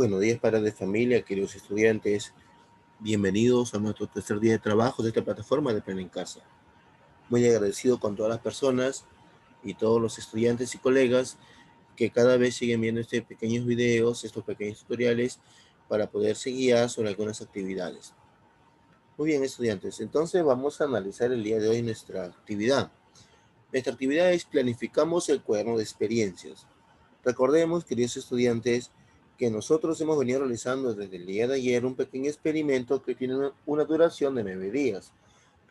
Buenos días, padres de familia, queridos estudiantes. Bienvenidos a nuestro tercer día de trabajo de esta plataforma de Aprender en Casa. Muy agradecido con todas las personas y todos los estudiantes y colegas que cada vez siguen viendo estos pequeños videos, estos pequeños tutoriales para poderse guiar sobre algunas actividades. Muy bien, estudiantes. Entonces vamos a analizar el día de hoy nuestra actividad. Nuestra actividad es planificamos el cuaderno de experiencias. Recordemos, queridos estudiantes, que nosotros hemos venido realizando desde el día de ayer un pequeño experimento que tiene una duración de 9 días,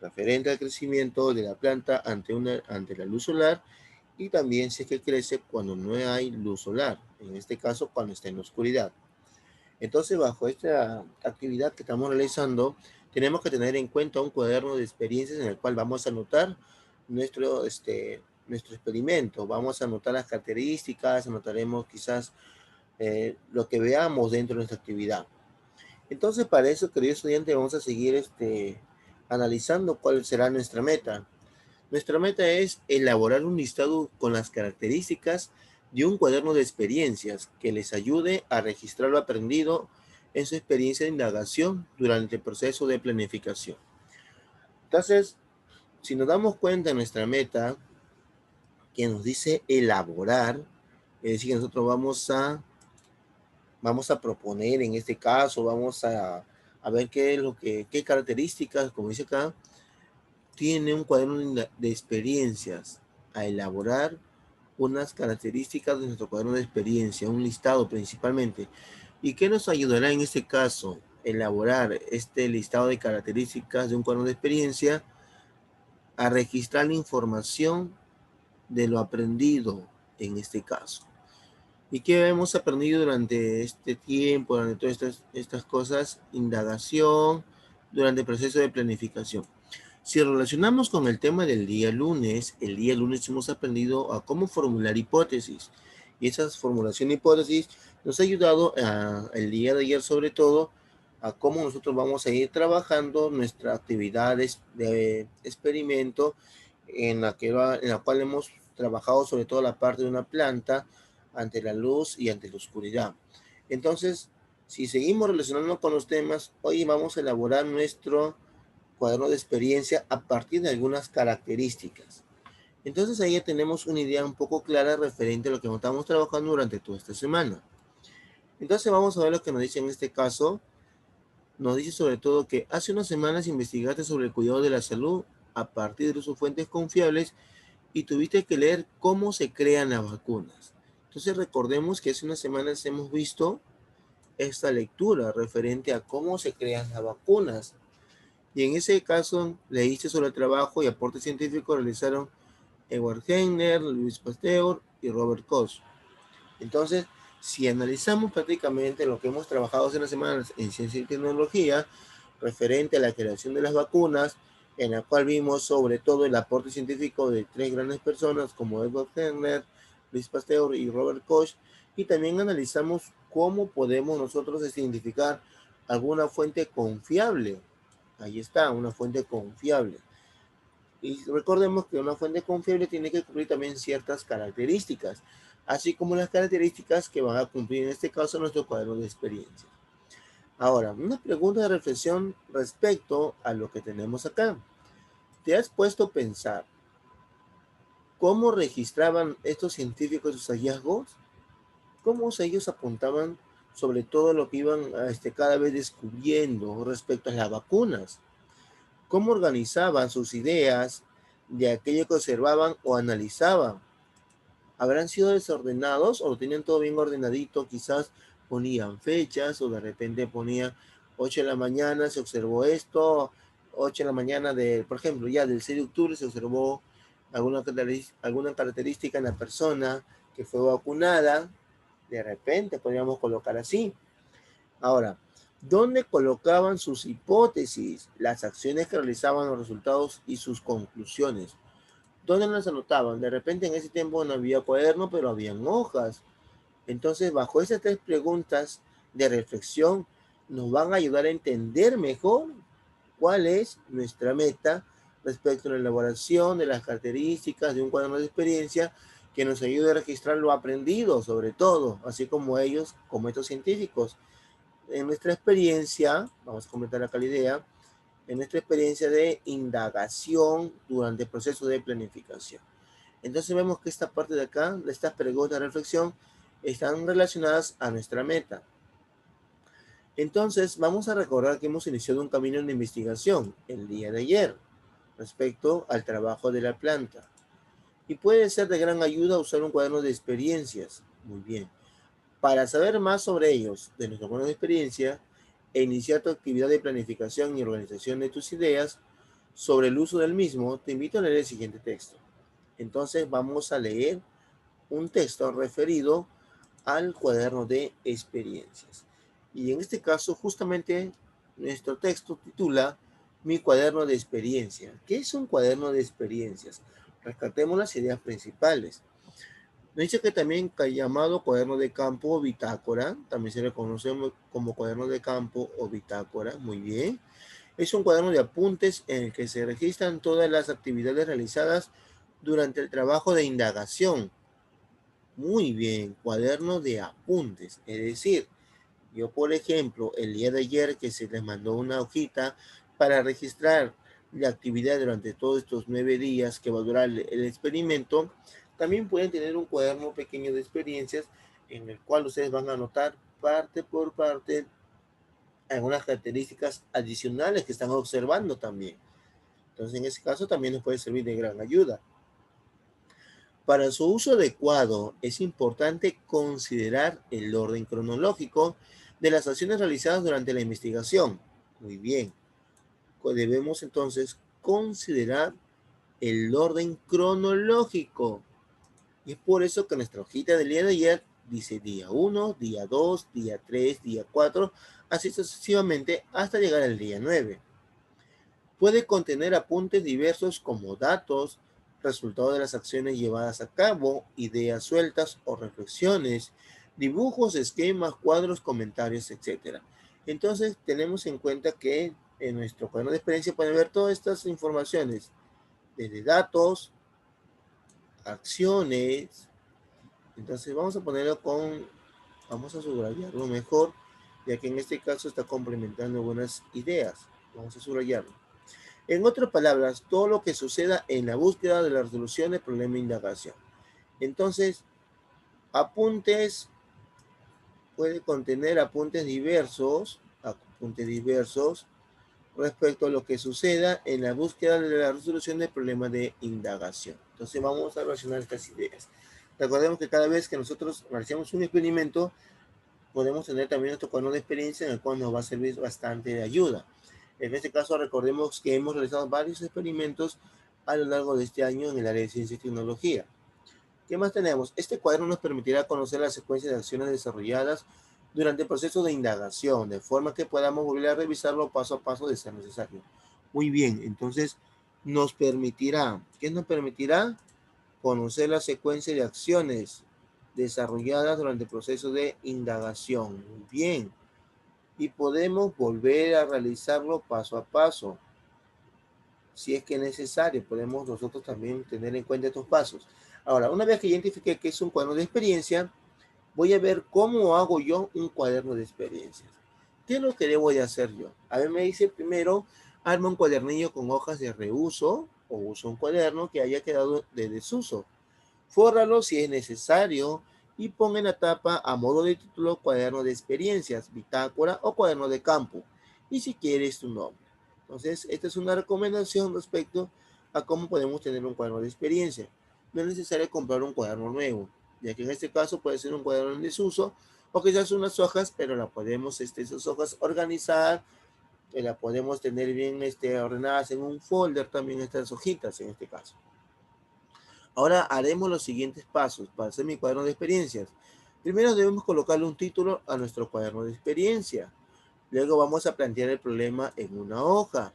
referente al crecimiento de la planta ante la luz solar y también si es que crece cuando no hay luz solar, en este caso cuando está en la oscuridad. Entonces, bajo esta actividad que estamos realizando, tenemos que tener en cuenta un cuaderno de experiencias en el cual vamos a anotar nuestro experimento. Vamos a anotar las características, anotaremos quizás lo que veamos dentro de nuestra actividad. Entonces, para eso, querido estudiante, vamos a seguir analizando cuál será nuestra meta. Nuestra meta es elaborar un listado con las características de un cuaderno de experiencias que les ayude a registrar lo aprendido en su experiencia de indagación durante el proceso de planificación. Entonces, si nos damos cuenta de nuestra meta, que nos dice elaborar, es decir, que nosotros vamos a proponer en este caso, vamos a ver qué características, como dice acá, tiene un cuaderno de experiencias a elaborar unas características de nuestro cuaderno de experiencia, un listado principalmente. ¿Y qué nos ayudará en este caso? Elaborar este listado de características de un cuaderno de experiencia a registrar la información de lo aprendido en este caso. ¿Y qué hemos aprendido durante este tiempo, durante todas estas cosas? Indagación, durante el proceso de planificación. Si relacionamos con el tema del día lunes, el día lunes hemos aprendido a cómo formular hipótesis. Y esa formulación de hipótesis nos ha ayudado el día de ayer sobre todo a cómo nosotros vamos a ir trabajando nuestras actividades de experimento en la cual hemos trabajado sobre todo la parte de una planta ante la luz y ante la oscuridad. Entonces, si seguimos relacionando con los temas, hoy vamos a elaborar nuestro cuaderno de experiencia a partir de algunas características. Entonces ahí ya tenemos una idea un poco clara referente a lo que estamos trabajando durante toda esta semana. Entonces vamos a ver lo que nos dice en este caso. Nos dice sobre todo que hace unas semanas investigaste sobre el cuidado de la salud a partir de sus fuentes confiables y tuviste que leer cómo se crean las vacunas. Entonces recordemos que hace unas semanas hemos visto esta lectura referente a cómo se crean las vacunas. Y en ese caso leíste sobre el trabajo y aporte científico realizaron Edward Jenner, Louis Pasteur y Robert Koch. Entonces, si analizamos prácticamente lo que hemos trabajado hace unas semanas en ciencia y tecnología, referente a la creación de las vacunas, en la cual vimos sobre todo el aporte científico de tres grandes personas como Edward Jenner, Louis Pasteur y Robert Koch, y también analizamos cómo podemos nosotros identificar alguna fuente confiable. Ahí está, una fuente confiable. Y recordemos que una fuente confiable tiene que cumplir también ciertas características, así como las características que van a cumplir en este caso nuestro cuaderno de experiencia. Ahora, una pregunta de reflexión respecto a lo que tenemos acá. ¿Te has puesto a pensar cómo registraban estos científicos sus hallazgos? ¿Cómo ellos apuntaban sobre todo lo que iban cada vez descubriendo respecto a las vacunas? ¿Cómo organizaban sus ideas de aquello que observaban o analizaban? ¿Habrán sido desordenados o lo tenían todo bien ordenadito? Quizás ponían fechas o de repente ponían 8 de la mañana se observó esto, 8 de la mañana por ejemplo, ya del 6 de octubre se observó alguna característica en la persona que fue vacunada. De repente podríamos colocar así. Ahora, ¿dónde colocaban sus hipótesis, las acciones que realizaban, los resultados y sus conclusiones? ¿Dónde las anotaban? De repente en ese tiempo no había cuaderno, pero habían hojas. Entonces, bajo esas tres preguntas de reflexión, nos van a ayudar a entender mejor cuál es nuestra meta respecto a la elaboración de las características de un cuaderno de experiencia que nos ayude a registrar lo aprendido, sobre todo, así como ellos, como estos científicos. En nuestra experiencia, vamos a comentar acá la idea, en nuestra experiencia de indagación durante el proceso de planificación. Entonces vemos que esta parte de acá, de estas preguntas de reflexión, están relacionadas a nuestra meta. Entonces vamos a recordar que hemos iniciado un camino de investigación el día de ayer respecto al trabajo de la planta. Y puede ser de gran ayuda usar un cuaderno de experiencias. Muy bien. Para saber más sobre ellos, de nuestro cuaderno de experiencia, e iniciar tu actividad de planificación y organización de tus ideas sobre el uso del mismo, te invito a leer el siguiente texto. Entonces vamos a leer un texto referido al cuaderno de experiencias. Y en este caso, justamente, nuestro texto titula Mi cuaderno de experiencia. ¿Qué es un cuaderno de experiencias? Rescatemos las ideas principales. Nos dice que también llamado cuaderno de campo o bitácora, también se le conoce como cuaderno de campo o bitácora, muy bien. Es un cuaderno de apuntes en el que se registran todas las actividades realizadas durante el trabajo de indagación. Muy bien, cuaderno de apuntes. Es decir, yo por ejemplo, el día de ayer que se les mandó una hojita para registrar la actividad durante todos estos 9 días que va a durar el experimento, también pueden tener un cuaderno pequeño de experiencias en el cual ustedes van a anotar parte por parte algunas características adicionales que están observando también. Entonces, en ese caso también nos puede servir de gran ayuda. Para su uso adecuado, es importante considerar el orden cronológico de las acciones realizadas durante la investigación. Muy bien. Debemos entonces considerar el orden cronológico. Y es por eso que nuestra hojita del día de ayer dice día 1, día 2, día 3, día 4, así sucesivamente hasta llegar al día 9. Puede contener apuntes diversos como datos, resultado de las acciones llevadas a cabo, ideas sueltas o reflexiones, dibujos, esquemas, cuadros, comentarios, etc. Entonces tenemos en cuenta que en nuestro cuaderno de experiencia pueden ver todas estas informaciones, desde datos, acciones. Entonces vamos a ponerlo vamos a subrayarlo mejor, ya que en este caso está complementando algunas ideas. Vamos a subrayarlo. En otras palabras, todo lo que suceda en la búsqueda de la resolución del problema de indagación. Entonces, apuntes, puede contener apuntes diversos respecto a lo que suceda en la búsqueda de la resolución del problema de indagación. Entonces, vamos a relacionar estas ideas. Recordemos que cada vez que nosotros realizamos un experimento, podemos tener también nuestro cuaderno de experiencia en el cual nos va a servir bastante de ayuda. En este caso, recordemos que hemos realizado varios experimentos a lo largo de este año en el área de ciencia y tecnología. ¿Qué más tenemos? Este cuaderno nos permitirá conocer la secuencia de acciones desarrolladas durante el proceso de indagación, de forma que podamos volver a revisarlo paso a paso de ser necesario. Muy bien, entonces nos permitirá, ¿qué nos permitirá? Conocer la secuencia de acciones desarrolladas durante el proceso de indagación. Muy bien. Y podemos volver a realizarlo paso a paso. Si es que es necesario, podemos nosotros también tener en cuenta estos pasos. Ahora, una vez que identifique que es un cuaderno de experiencia, voy a ver cómo hago yo un cuaderno de experiencias. ¿Qué es lo que debo de hacer yo? A ver, me dice primero, arma un cuadernillo con hojas de reuso o usa un cuaderno que haya quedado de desuso. Fórralo si es necesario y ponga en la tapa a modo de título cuaderno de experiencias, bitácora o cuaderno de campo. Y si quieres tu nombre. Entonces, esta es una recomendación respecto a cómo podemos tener un cuaderno de experiencia. No es necesario comprar un cuaderno nuevo, ya que en este caso puede ser un cuaderno en desuso o quizás unas hojas, pero la podemos, esas hojas organizar, la podemos tener bien ordenadas en un folder también estas hojitas en este caso. Ahora haremos los siguientes pasos para hacer mi cuaderno de experiencias. Primero debemos colocarle un título a nuestro cuaderno de experiencia. Luego vamos a plantear el problema en una hoja.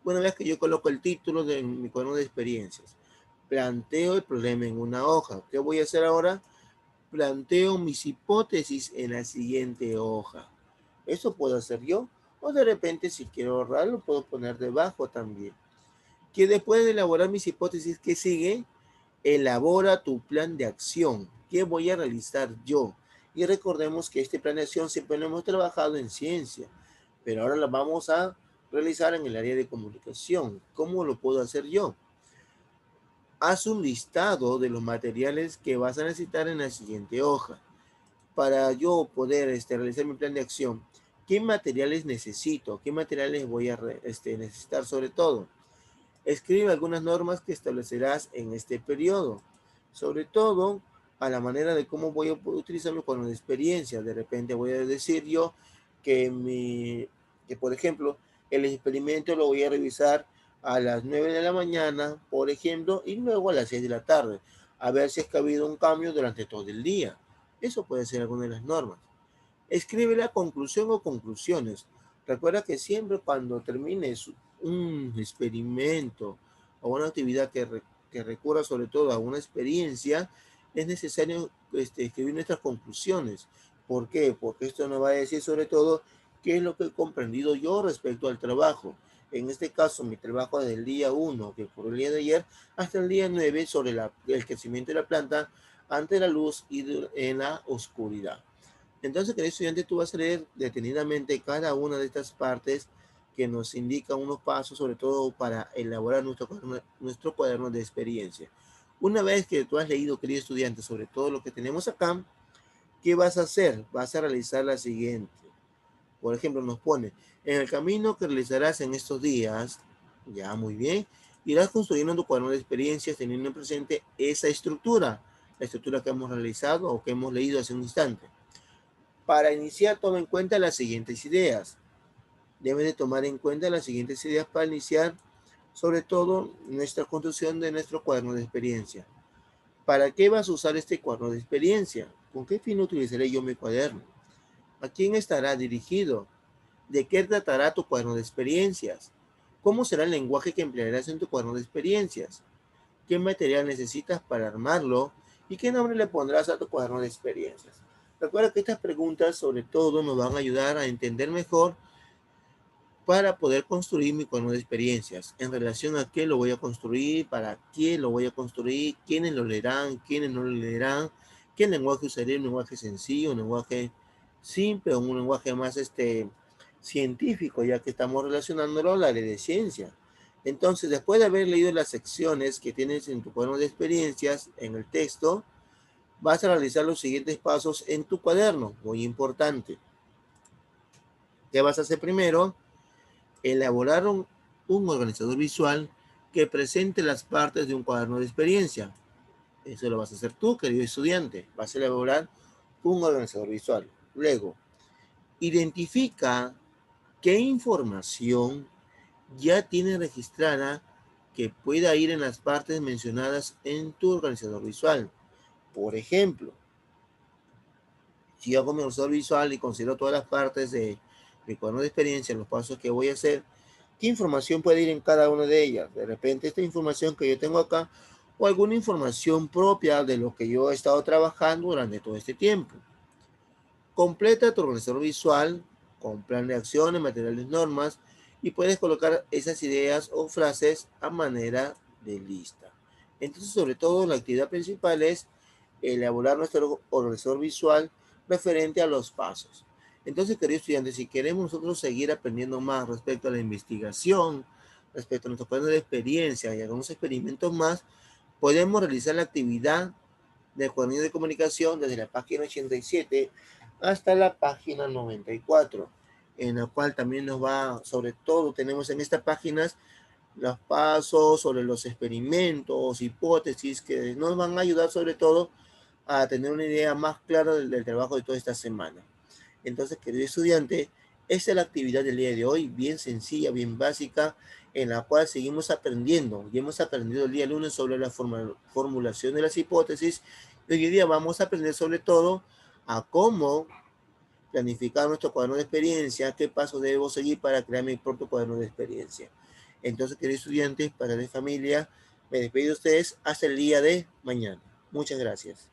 Una vez que yo coloco el título de mi cuaderno de experiencias, planteo el problema en una hoja. ¿Qué voy a hacer ahora? Planteo mis hipótesis en la siguiente hoja. Eso puedo hacer yo. O de repente, si quiero ahorrar, lo puedo poner debajo también. Que después de elaborar mis hipótesis, ¿qué sigue? Elabora tu plan de acción. ¿Qué voy a realizar yo? Y recordemos que este plan de acción siempre lo hemos trabajado en ciencia, pero ahora lo vamos a realizar en el área de comunicación. ¿Cómo lo puedo hacer yo? Haz un listado de los materiales que vas a necesitar en la siguiente hoja. Para yo poder realizar mi plan de acción, ¿qué materiales necesito? ¿Qué materiales voy a necesitar sobre todo? Escribe algunas normas que establecerás en este periodo, sobre todo a la manera de cómo voy a utilizarlo con la experiencia. De repente voy a decir yo que por ejemplo, el experimento lo voy a revisar a las 9 de la mañana, por ejemplo, y luego a las 6 de la tarde, a ver si es que ha habido un cambio durante todo el día. Eso puede ser alguna de las normas. Escribe la conclusión o conclusiones. Recuerda que siempre cuando termines un experimento o una actividad que recurra sobre todo a una experiencia, es necesario escribir nuestras conclusiones. ¿Por qué? Porque esto nos va a decir sobre todo qué es lo que he comprendido yo respecto al trabajo. En este caso, mi trabajo desde el día 1, que fue el día de ayer, hasta el día 9 sobre el crecimiento de la planta ante la luz y en la oscuridad. Entonces, querido estudiante, tú vas a leer detenidamente cada una de estas partes que nos indican unos pasos, sobre todo para elaborar nuestro cuaderno de experiencia. Una vez que tú has leído, querido estudiante, sobre todo lo que tenemos acá, ¿qué vas a hacer? Vas a realizar la siguiente. Por ejemplo, nos pone, en el camino que realizarás en estos días, ya muy bien, irás construyendo tu cuaderno de experiencias teniendo en presente esa estructura, la estructura que hemos realizado o que hemos leído hace un instante. Para iniciar, toma en cuenta las siguientes ideas. Debes de tomar en cuenta las siguientes ideas para iniciar, sobre todo nuestra construcción de nuestro cuaderno de experiencia. ¿Para qué vas a usar este cuaderno de experiencia? ¿Con qué fin utilizaré yo mi cuaderno? ¿A quién estará dirigido? ¿De qué tratará tu cuaderno de experiencias? ¿Cómo será el lenguaje que emplearás en tu cuaderno de experiencias? ¿Qué material necesitas para armarlo? ¿Y qué nombre le pondrás a tu cuaderno de experiencias? Recuerda que estas preguntas sobre todo nos van a ayudar a entender mejor para poder construir mi cuaderno de experiencias en relación a qué lo voy a construir, para qué lo voy a construir, quiénes lo leerán, quiénes no lo leerán, qué lenguaje usaré, un lenguaje sencillo, un lenguaje simple o un lenguaje más científico, ya que estamos relacionándolo a la ley de ciencia. Entonces, después de haber leído las secciones que tienes en tu cuaderno de experiencias, en el texto, vas a realizar los siguientes pasos en tu cuaderno, muy importante. ¿Qué vas a hacer primero? Elaborar un organizador visual que presente las partes de un cuaderno de experiencia. Eso lo vas a hacer tú, querido estudiante. Vas a elaborar un organizador visual. Luego, identifica qué información ya tiene registrada que pueda ir en las partes mencionadas en tu organizador visual. Por ejemplo, si yo hago mi organizador visual y considero todas las partes de mi cuaderno de experiencia, los pasos que voy a hacer, ¿qué información puede ir en cada una de ellas? De repente esta información que yo tengo acá o alguna información propia de lo que yo he estado trabajando durante todo este tiempo. Completa tu organizador visual con plan de acciones, materiales, normas y puedes colocar esas ideas o frases a manera de lista. Entonces, sobre todo, la actividad principal es elaborar nuestro organizador visual referente a los pasos. Entonces, queridos estudiantes, si queremos nosotros seguir aprendiendo más respecto a la investigación, respecto a nuestro plano de experiencia y algunos experimentos más, podemos realizar la actividad del cuaderno de comunicación desde la página 87 hasta la página 94, en la cual también nos va, sobre todo, tenemos en estas páginas los pasos sobre los experimentos, hipótesis, que nos van a ayudar sobre todo a tener una idea más clara del trabajo de toda esta semana. Entonces, querido estudiante, esta es la actividad del día de hoy, bien sencilla, bien básica, en la cual seguimos aprendiendo. Ya hemos aprendido el día lunes sobre la formulación de las hipótesis y hoy día vamos a aprender sobre todo a cómo planificar nuestro cuaderno de experiencia, qué pasos debo seguir para crear mi propio cuaderno de experiencia. Entonces, queridos estudiantes, padres de familia, me despido de ustedes hasta el día de mañana. Muchas gracias.